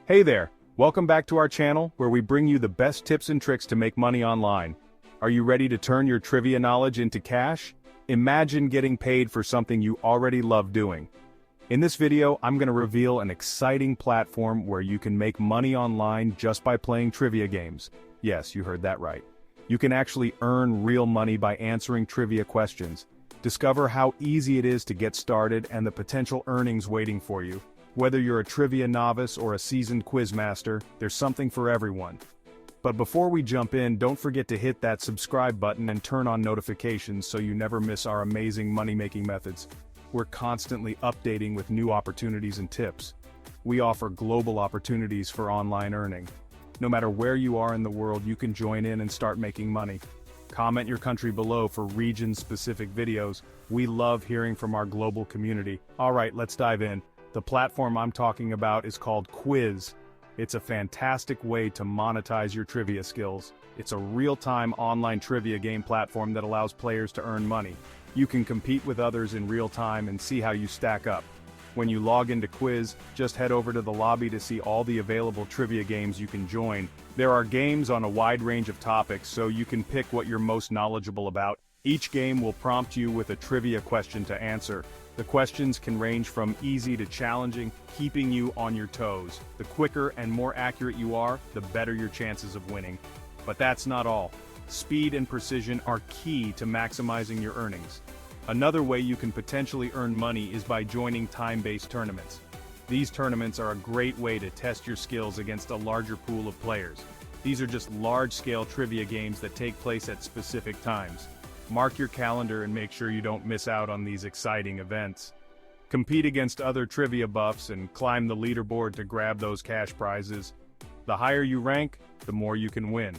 Hey there, welcome back to our channel where we bring you the best tips and tricks to make money online. Are you ready to turn your trivia knowledge into cash? Imagine getting paid for something you already love doing. In this video, I'm going to reveal an exciting platform where you can make money online just by playing trivia games. Yes, you heard that right. You can actually earn real money by answering trivia questions. Discover how easy it is to get started and the potential earnings waiting for you. Whether you're a trivia novice or a seasoned quiz master, there's something for everyone. But before we jump in, don't forget to hit that subscribe button and turn on notifications so you never miss our amazing money-making methods. We're constantly updating with new opportunities and tips. We offer global opportunities for online earning. No matter where you are in the world, you can join in and start making money. Comment your country below for region-specific videos. We love hearing from our global community. Alright, let's dive in. The platform I'm talking about is called Quiiiz. It's a fantastic way to monetize your trivia skills. It's a real-time online trivia game platform that allows players to earn money. You can compete with others in real time and see how you stack up. When you log into Quiiiz, just head over to the lobby to see all the available trivia games you can join. There are games on a wide range of topics, so you can pick what you're most knowledgeable about. Each game will prompt you with a trivia question to answer. The questions can range from easy to challenging, keeping you on your toes. The quicker and more accurate you are, the better your chances of winning. But that's not all. Speed and precision are key to maximizing your earnings. Another way you can potentially earn money is by joining time-based tournaments. These tournaments are a great way to test your skills against a larger pool of players. These are just large-scale trivia games that take place at specific times. Mark your calendar and make sure you don't miss out on these exciting events. Compete against other trivia buffs and climb the leaderboard to grab those cash prizes. The higher you rank, the more you can win.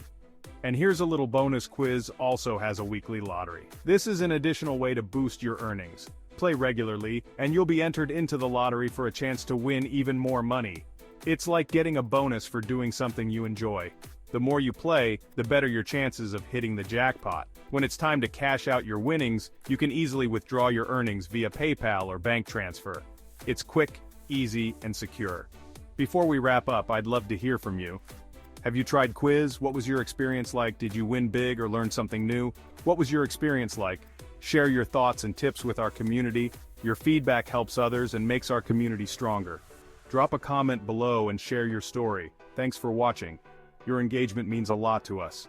And here's a little bonus: Quiiiz also has a weekly lottery. This is an additional way to boost your earnings. Play regularly, and you'll be entered into the lottery for a chance to win even more money. It's like getting a bonus for doing something you enjoy. The more you play, the better your chances of hitting the jackpot. When it's time to cash out your winnings, you can easily withdraw your earnings via PayPal or bank transfer. It's quick, easy, and secure. Before we wrap up, I'd love to hear from you. Have you tried Quiiiz? What was your experience like? Did you win big or learn something new? What was your experience like? Share your thoughts and tips with our community. Your feedback helps others and makes our community stronger. Drop a comment below and share your story. Thanks for watching. Your engagement means a lot to us.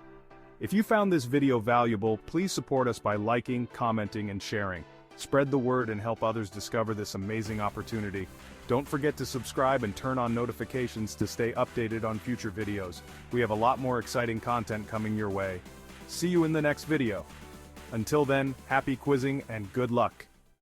If you found this video valuable, please support us by liking, commenting, and sharing. Spread the word and help others discover this amazing opportunity. Don't forget to subscribe and turn on notifications to stay updated on future videos. We have a lot more exciting content coming your way. See you in the next video. Until then, happy quizzing and good luck.